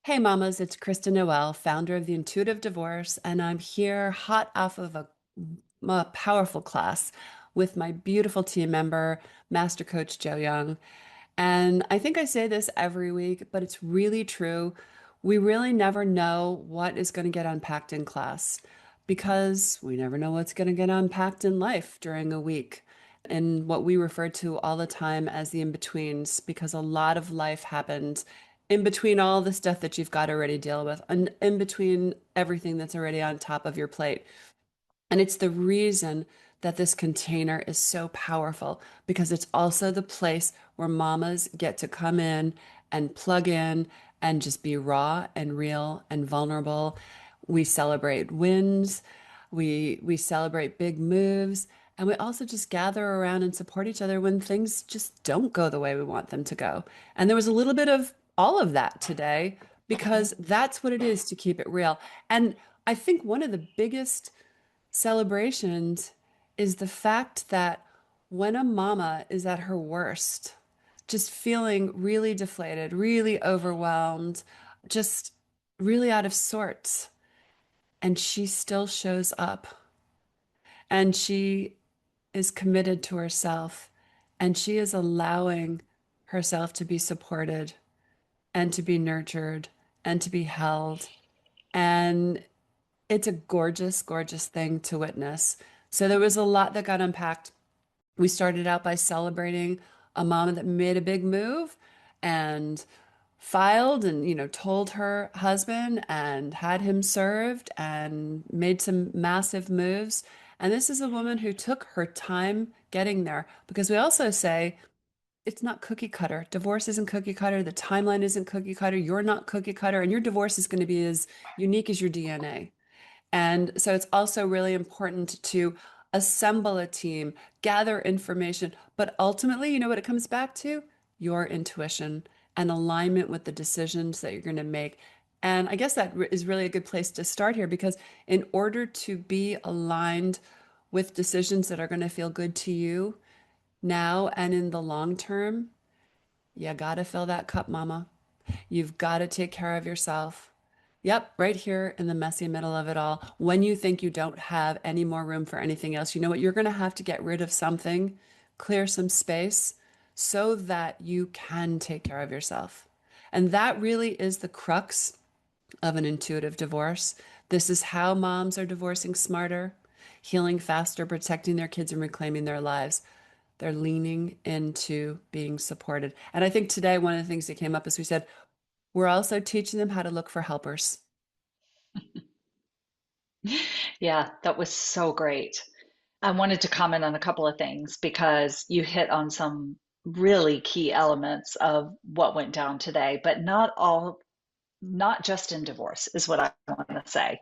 Hey mamas, it's Kristen Noel, founder of the Intuitive Divorce, and I'm here hot off of a powerful class with my beautiful team member, Master Coach Joe Young. And I think I say this every week, but it's really true. We really never know what is going to get unpacked in class because we never know what's going to get unpacked in life during a week. And what we refer to all the time as the in-betweens, because a lot of life happens in between all the stuff that you've got to already deal with, and in between everything that's already on top of your plate. And it's the reason that this container is so powerful because it's also the place where mamas get to come in and plug in and just be raw and real and vulnerable. We celebrate wins, we celebrate big moves, and we also just gather around and support each other when things just don't go the way we want them to go. And there was a little bit of all of that today because that's what it is to keep it real. And I think one of the biggest celebrations is the fact that when a mama is at her worst, just feeling really deflated, really overwhelmed, just really out of sorts, and she still shows up and she is committed to herself and she is allowing herself to be supported and to be nurtured and to be held. And it's a gorgeous, gorgeous thing to witness. So there was a lot that got unpacked. We started out by celebrating a mama that made a big move and filed and, told her husband and had him served and made some massive moves. And this is a woman who took her time getting there because we also say it's not cookie cutter. Divorce isn't cookie cutter. The timeline isn't cookie cutter. You're not cookie cutter. And your divorce is going to be as unique as your DNA. And so it's also really important to assemble a team, gather information, but ultimately, you know what it comes back to? Your intuition and alignment with the decisions that you're going to make. And I guess that is really a good place to start here because in order to be aligned with decisions that are going to feel good to you now and in the long term, you got to fill that cup, mama. You've got to take care of yourself. Yep, right here in the messy middle of it all. When you think you don't have any more room for anything else, you know what? You're going to have to get rid of something, clear some space so that you can take care of yourself. And that really is the crux of an intuitive divorce. This is how moms are divorcing smarter, healing faster, protecting their kids, and reclaiming their lives. They're leaning into being supported. And I think today, one of the things that came up is we said, we're also teaching them how to look for helpers. Yeah, that was so great. I wanted to comment on a couple of things because you hit on some really key elements of what went down today, but not just in divorce is what I want to say,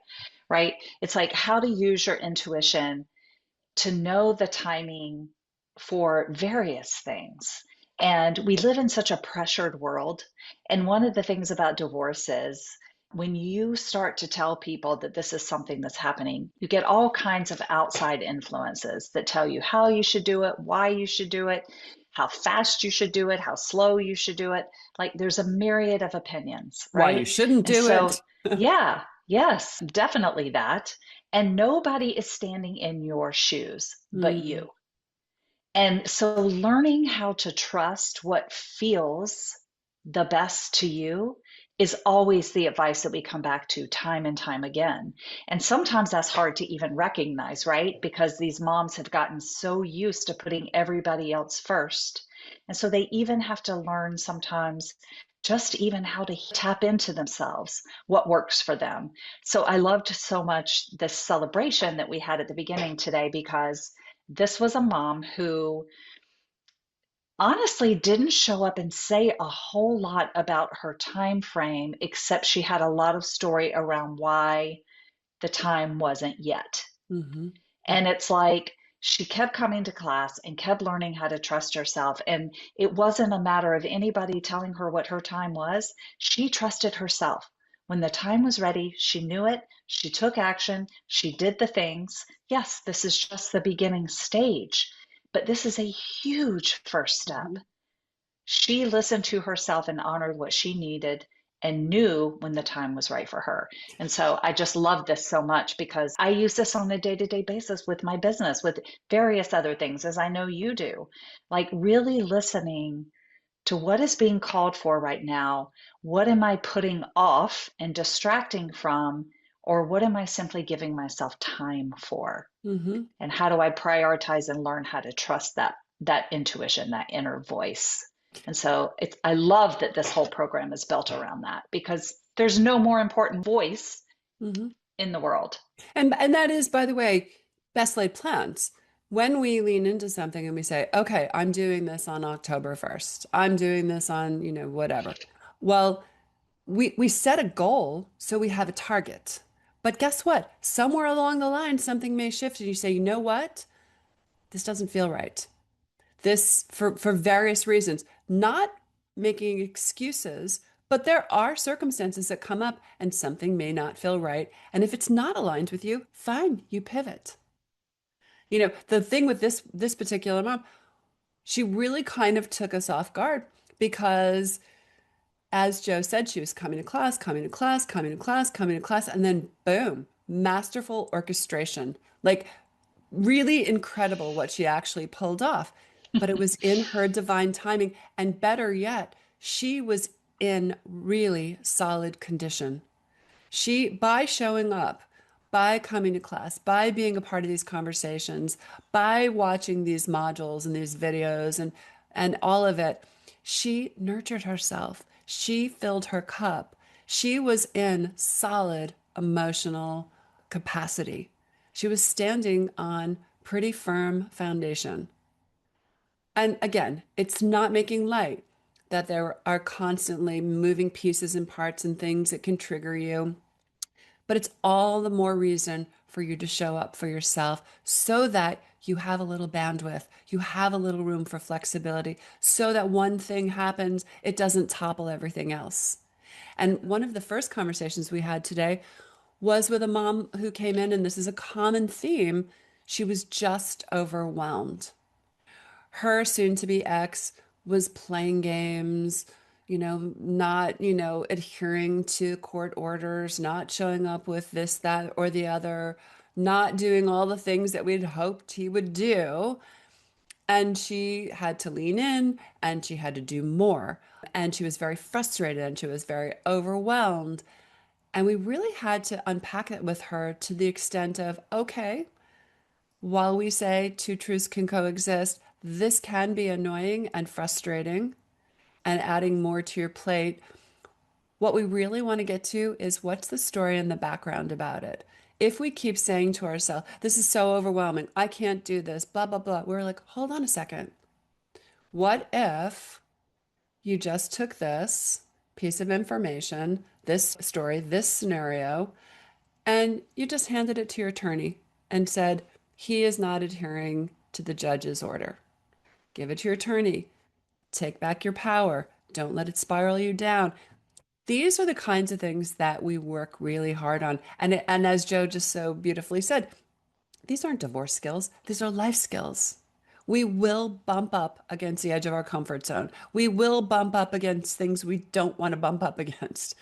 right? It's like how to use your intuition to know the timing for various things. And we live in such a pressured world. And one of the things about divorce is when you start to tell people that this is something that's happening, you get all kinds of outside influences that tell you how you should do it, why you should do it, how fast you should do it, how slow you should do it. Like there's a myriad of opinions, Why you right? shouldn't And do so, it. yeah, yes, definitely that. And nobody is standing in your shoes but Hmm. you. And so learning how to trust what feels the best to you is always the advice that we come back to time and time again. And sometimes that's hard to even recognize, right? Because these moms have gotten so used to putting everybody else first. And so they even have to learn sometimes just even how to tap into themselves, what works for them. So I loved so much this celebration that we had at the beginning today because this was a mom who honestly didn't show up and say a whole lot about her time frame, except she had a lot of story around why the time wasn't yet. Hmm. And it's like she kept coming to class and kept learning how to trust herself. And it wasn't a matter of anybody telling her what her time was. She trusted herself. When the time was ready, she knew it. She took action. She did the things. Yes, this is just the beginning stage, but this is a huge first step. Hmm. She listened to herself and honored what she needed, and knew when the time was right for her. And so I just love this so much because I use this on a day to day basis with my business, with various other things, as I know you do. Like really listening to what is being called for right now. What am I putting off and distracting from? Or what am I simply giving myself time for? Mm-hmm. And how do I prioritize and learn how to trust that intuition, that inner voice? And so it's I love that this whole program is built around that because there's no more important voice Mm-hmm. in the world. And that is, by the way, best laid plans. When we lean into something and we say, okay, I'm doing this on October 1st. I'm doing this on, whatever. Well, we set a goal so we have a target. But guess what? Somewhere along the line, something may shift and you say, you know what? This doesn't feel right. This for various reasons, not making excuses, but there are circumstances that come up and something may not feel right. And if it's not aligned with you, fine, you pivot. The thing with this particular mom, she really kind of took us off guard because as Joe said, she was coming to class, coming to class, coming to class, coming to class, and then boom, masterful orchestration. Like really incredible what she actually pulled off. But it was in her divine timing. And better yet, she was in really solid condition. By showing up, by coming to class, by being a part of these conversations, by watching these modules and these videos and all of it, she nurtured herself. She filled her cup. She was in solid emotional capacity. She was standing on pretty firm foundation. And again, it's not making light that there are constantly moving pieces and parts and things that can trigger you. But it's all the more reason for you to show up for yourself so that you have a little bandwidth, you have a little room for flexibility, so that one thing happens, it doesn't topple everything else. And one of the first conversations we had today was with a mom who came in, and this is a common theme. She was just overwhelmed. Her soon to be ex was playing games, not, adhering to court orders, not showing up with this, that, or the other, not doing all the things that we'd hoped he would do. And she had to lean in and she had to do more. And she was very frustrated and she was very overwhelmed. And we really had to unpack it with her to the extent of, okay, while we say two truths can coexist, this can be annoying and frustrating and adding more to your plate. What we really want to get to is what's the story in the background about it. If we keep saying to ourselves, this is so overwhelming, I can't do this, blah, blah, blah, we're like, hold on a second. What if you just took this piece of information, this story, this scenario, and you just handed it to your attorney and said, he is not adhering to the judge's order. Give it to your attorney. Take back your power. Don't let it spiral you down. These are the kinds of things that we work really hard on. And as Joe just so beautifully said, these aren't divorce skills, these are life skills. We will bump up against the edge of our comfort zone. We will bump up against things we don't want to bump up against.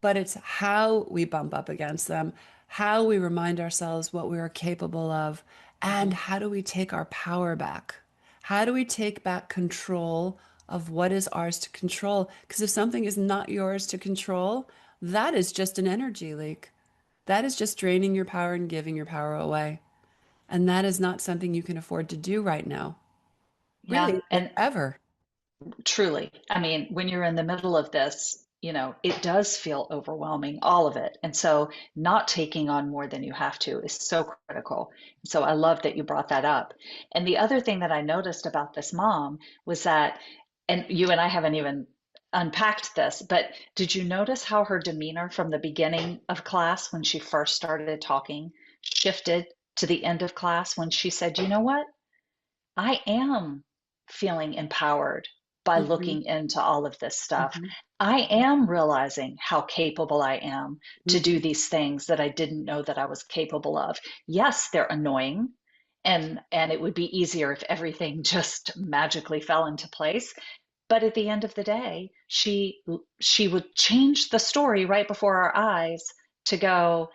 But it's how we bump up against them, how we remind ourselves what we are capable of, and Mhm. how do we take our power back? How do we take back control of what is ours to control? Because if something is not yours to control, that is just an energy leak. That is just draining your power and giving your power away. And that is not something you can afford to do right now. Yeah, Really, like and ever. truly, I mean, when you're in the middle of this, it does feel overwhelming, all of it. And so not taking on more than you have to is so critical. So I love that you brought that up. And the other thing that I noticed about this mom was that, and you and I haven't even unpacked this, but did you notice how her demeanor from the beginning of class, when she first started talking, shifted to the end of class when she said, you know what? I am feeling empowered by Hmm. looking into all of this stuff. Hmm. I am realizing how capable I am to do Hmm. these things that I didn't know that I was capable of. Yes, they're annoying, and it would be easier if everything just magically fell into place, But at the end of the day, she would change the story right before our eyes to go,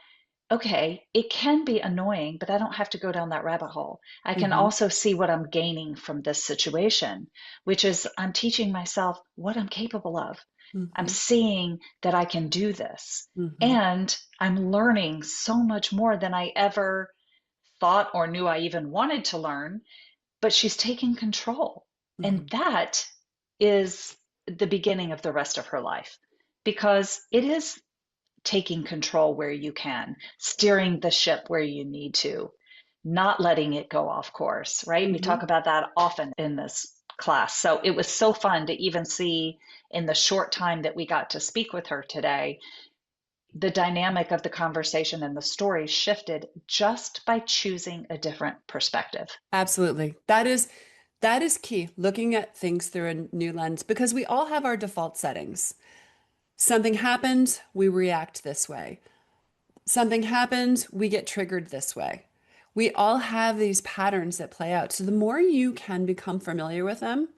okay, it can be annoying, but I don't have to go down that rabbit hole. I can Hmm. also see what I'm gaining from this situation, which is I'm teaching myself what I'm capable of. I'm Hmm. seeing that I can do this. Hmm. And I'm learning so much more than I ever thought or knew I even wanted to learn, but she's taking control. And Hmm. that is the beginning of the rest of her life because it is taking control where you can, steering the ship where you need to, not letting it go off course, right? We Hmm. talk about that often in this class. So it was so fun to even see in the short time that we got to speak with her today, the dynamic of the conversation and the story shifted just by choosing a different perspective. Absolutely. That is key, looking at things through a new lens because we all have our default settings. Something happens, we react this way. Something happens, we get triggered this way. We all have these patterns that play out. So the more you can become familiar with them,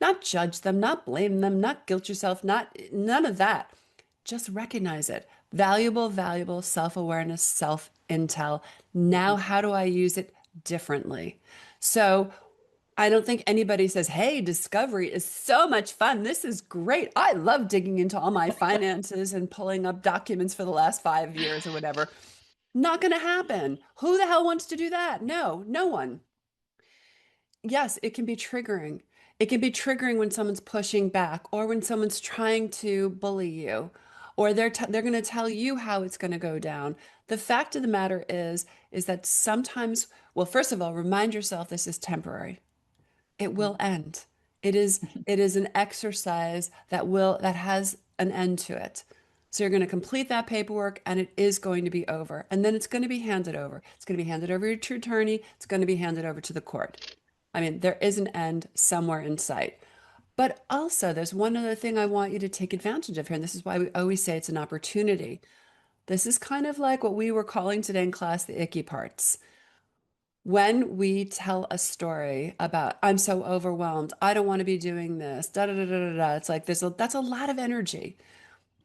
not judge them, not blame them, not guilt yourself, not none of that. Just recognize it. Valuable, valuable self-awareness, self-intel. Now, how do I use it differently? So I don't think anybody says, hey, discovery is so much fun. This is great. I love digging into all my finances and pulling up documents for the last 5 years or whatever. Not going to happen. Who the hell wants to do that? No, no one. Yes, it can be triggering. It can be triggering when someone's pushing back or when someone's trying to bully you or they're going to tell you how it's going to go down. The fact of the matter is that sometimes, well, first of all, remind yourself this is temporary. It will end. It is an exercise that has an end to it. So you're going to complete that paperwork and it is going to be over. And then it's going to be handed over. It's going to be handed over to your attorney. It's going to be handed over to the court. I mean, there is an end somewhere in sight. But also, there's one other thing I want you to take advantage of here. And this is why we always say it's an opportunity. This is kind of like what we were calling today in class the icky parts. When we tell a story about, I'm so overwhelmed, I don't want to be doing this, da da da da da, da, it's like that's a lot of energy.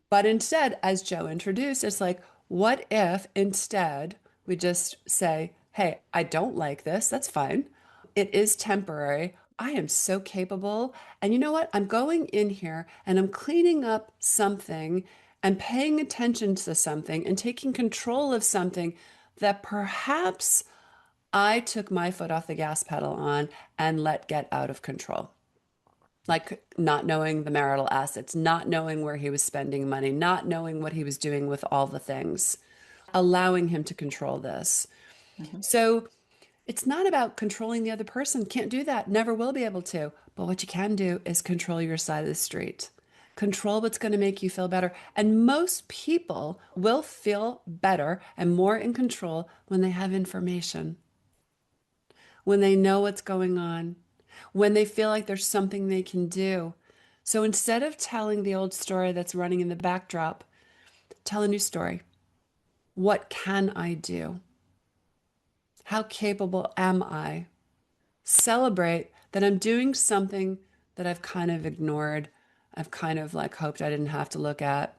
But instead, as Joe introduced, it's like, what if instead we just say, hey, I don't like this. That's fine. It is temporary. I am so capable. And you know what? I'm going in here and I'm cleaning up something and paying attention to something and taking control of something that perhaps I took my foot off the gas pedal on and let get out of control. Like not knowing the marital assets, not knowing where he was spending money, not knowing what he was doing with all the things, allowing him to control this. Mhm. So it's not about controlling the other person. Can't do that. Never will be able to. But what you can do is control your side of the street. Control what's going to make you feel better. And most people will feel better and more in control when they have information, when they know what's going on, when they feel like there's something they can do. So instead of telling the old story that's running in the backdrop, tell a new story. What can I do? How capable am I? Celebrate that I'm doing something that I've kind of ignored. I've kind of like hoped I didn't have to look at.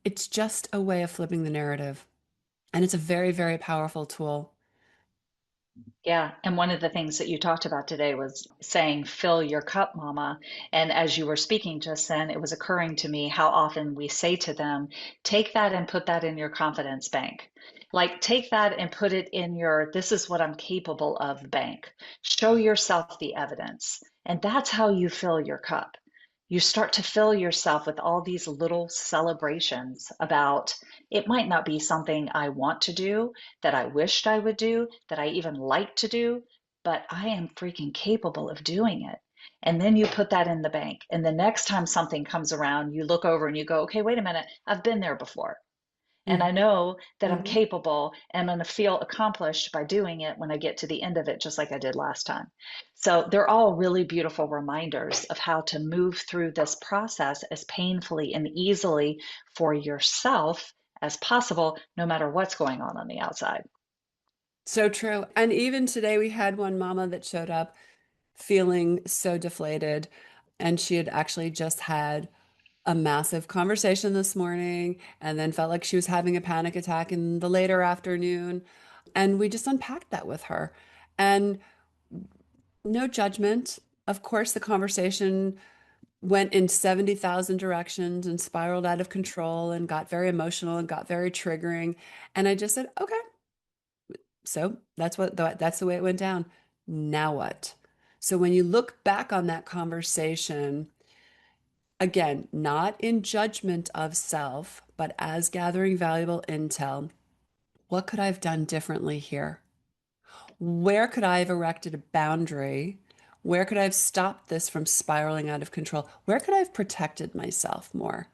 It's just a way of flipping the narrative. And it's a very, very powerful tool. Yeah. And one of the things that you talked about today was saying, fill your cup, mama. And as you were speaking just then, it was occurring to me how often we say to them, take that and put that in your confidence bank. Like, take that and put it in your, this is what I'm capable of bank. Show yourself the evidence. And that's how you fill your cup. You start to fill yourself with all these little celebrations about it might not be something I want to do, that I wished I would do, that I even like to do, but I am freaking capable of doing it. And then you put that in the bank. And the next time something comes around, you look over and you go, okay, wait a minute, I've been there before. And I Mhm. know that I'm Mhm. capable and I'm going to feel accomplished by doing it when I get to the end of it, just like I did last time. So they're all really beautiful reminders of how to move through this process as painfully and easily for yourself as possible, no matter what's going on the outside. So true. And even today, we had one mama that showed up feeling so deflated. And she had actually just had a massive conversation this morning and then felt like she was having a panic attack in the later afternoon. And we just unpacked that with her. And no judgment. Of course, the conversation went in 70,000 directions and spiraled out of control and got very emotional and got very triggering. And I just said, okay, so that's the way it went down. Now what? So when you look back on that conversation, again, not in judgment of self, but as gathering valuable intel, what could I have done differently here? Where could I have erected a boundary? Where could I have stopped this from spiraling out of control? Where could I have protected myself more?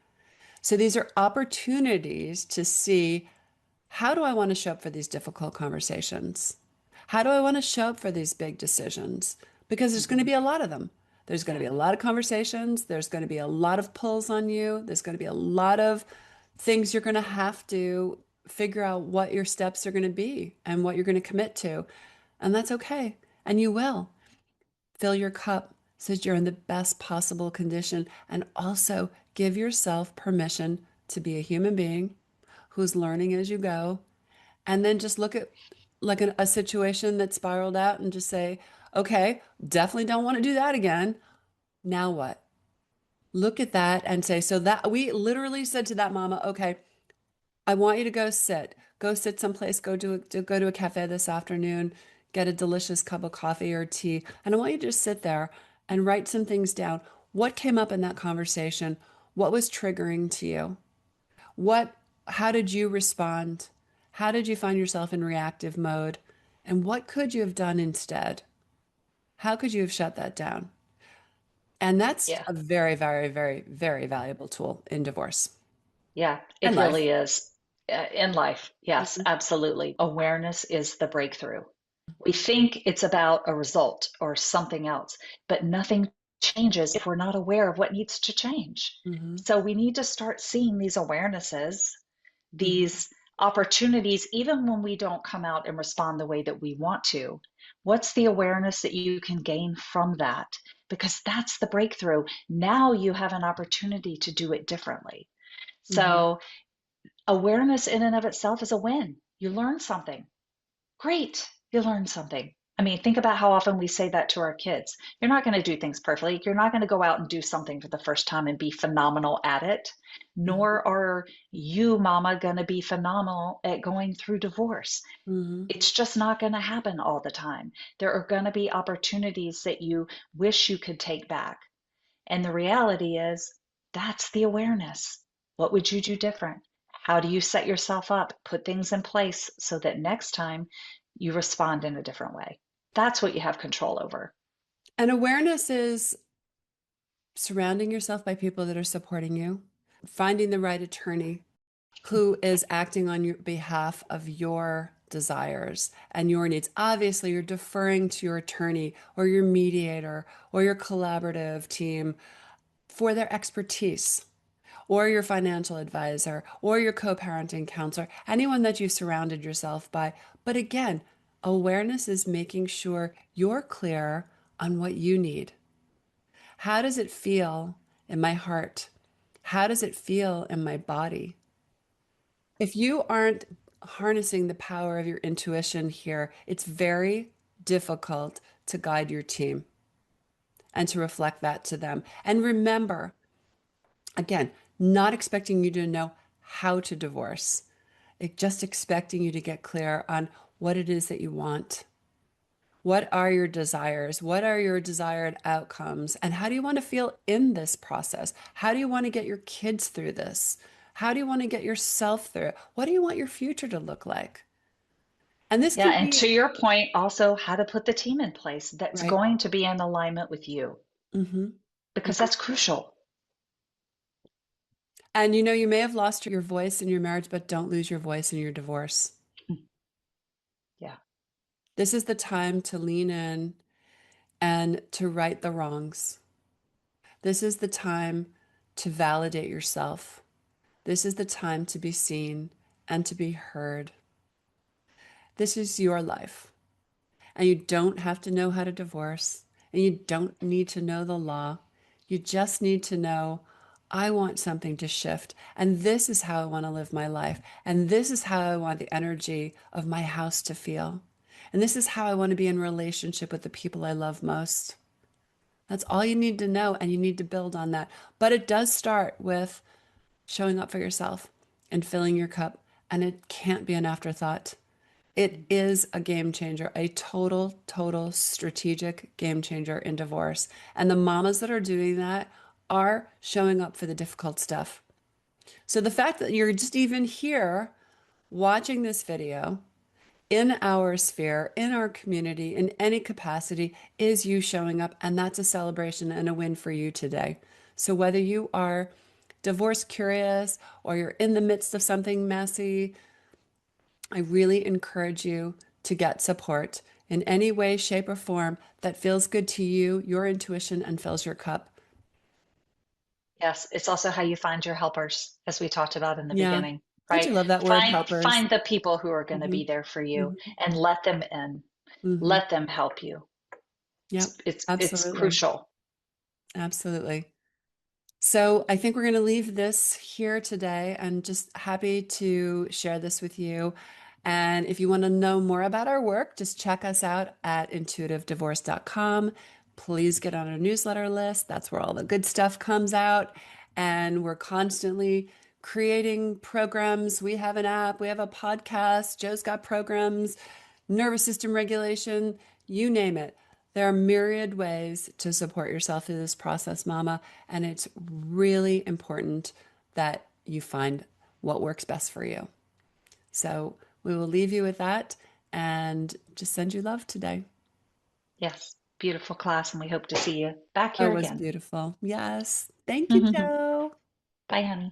So these are opportunities to see, how do I want to show up for these difficult conversations? How do I want to show up for these big decisions? Because there's going to Hmm. be a lot of them. There's going to Yeah. be a lot of conversations. There's going to be a lot of pulls on you. There's going to be a lot of things you're going to have to figure out what your steps are going to be and what you're going to commit to. And that's okay. And you will fill your cup so that you're in the best possible condition. And also give yourself permission to be a human being who's learning as you go. And then just look at like a situation that spiraled out and just say, okay, definitely don't want to do that again. Now what? Look at that and say, so that we literally said to that mama, okay, I want you to go sit someplace, go to a cafe this afternoon, get a delicious cup of coffee or tea, and I want you to just sit there and write some things down. What came up in that conversation? What was triggering to you? What, how did you respond? How did you find yourself in reactive mode? And what could you have done instead? How could you have shut that down? And that's Yeah. a very, very, very, very valuable tool in divorce Yeah, and it life. really is. In life, yes, Mhm. absolutely. Awareness is the breakthrough. We think it's about a result or something else, but nothing changes if we're not aware of what needs to change. Mhm. So we need to start seeing these awarenesses, Mhm. these opportunities, even when we don't come out and respond the way that we want to. What's the awareness that you can gain from that? Because that's the breakthrough. Now you have an opportunity to do it differently. Mhm. So awareness in and of itself is a win. You learn something. Great. You learn something. I mean, think about how often we say that to our kids. You're not going to do things perfectly. You're not going to go out and do something for the first time and be phenomenal at it. Mhm. Nor are you, mama, going to be phenomenal at going through divorce. Mhm. It's just not going to happen all the time. There are going to be opportunities that you wish you could take back. And the reality is, that's the awareness. What would you do different? How do you set yourself up? Put things in place so that next time you respond in a different way. That's what you have control over. And awareness is surrounding yourself by people that are supporting you, finding the right attorney who is acting on your behalf of your desires and your needs. Obviously, you're deferring to your attorney or your mediator or your collaborative team for their expertise, or your financial advisor, or your co parenting counselor, anyone that you've surrounded yourself by. But again, awareness is making sure you're clear on what you need. How does it feel in my heart? How does it feel in my body? If you aren't harnessing the power of your intuition here, it's very difficult to guide your team and to reflect that to them. And remember, again, not expecting you to know how to divorce, just expecting you to get clear on what it is that you want. What are your desires? What are your desired outcomes? And how do you want to feel in this process? How do you want to get your kids through this? How do you want to get yourself through it? What do you want your future to look like? And this Yeah, can and to be, your point, also how to put the team in place that's right? going to be in alignment with you, Hmm. because that's crucial. And you may have lost your voice in your marriage, but don't lose your voice in your divorce. Yeah. This is the time to lean in and to right the wrongs. This is the time to validate yourself. This is the time to be seen and to be heard. This is your life. And you don't have to know how to divorce, and you don't need to know the law. You just need to know, I want something to shift, and this is how I want to live my life, and this is how I want the energy of my house to feel, and this is how I want to be in relationship with the people I love most. That's all you need to know, and you need to build on that. But it does start with showing up for yourself and filling your cup, and it can't be an afterthought. It is a game changer, a total, total strategic game changer in divorce. And the mamas that are doing that are showing up for the difficult stuff. So the fact that you're just even here watching this video in our sphere, in our community, in any capacity, is you showing up. And that's a celebration and a win for you today. So whether you are divorce curious or you're in the midst of something messy, I really encourage you to get support in any way, shape, or form that feels good to you, your intuition, and fills your cup. Yes, it's also how you find your helpers, as we talked about in the Yeah. beginning, Don't right? you love that word, helpers? Find the people who are going to Hmm. be there for you Hmm. and let them in. Hmm. Let them help you. Yep. It's Absolutely. crucial. Absolutely. So I think we're going to leave this here today and just happy to share this with you. And if you want to know more about our work, just check us out at intuitivedivorce.com. Please get on our newsletter list. That's where all the good stuff comes out. And we're constantly creating programs. We have an app, we have a podcast. Joe's got programs, nervous system regulation, you name it. There are myriad ways to support yourself through this process, Mama, and it's really important that you find what works best for you. So we will leave you with that and just send you love today. Yes, beautiful class, and we hope to see you back Oh, here it was again. beautiful. Yes. Thank you, Joe. Bye, honey.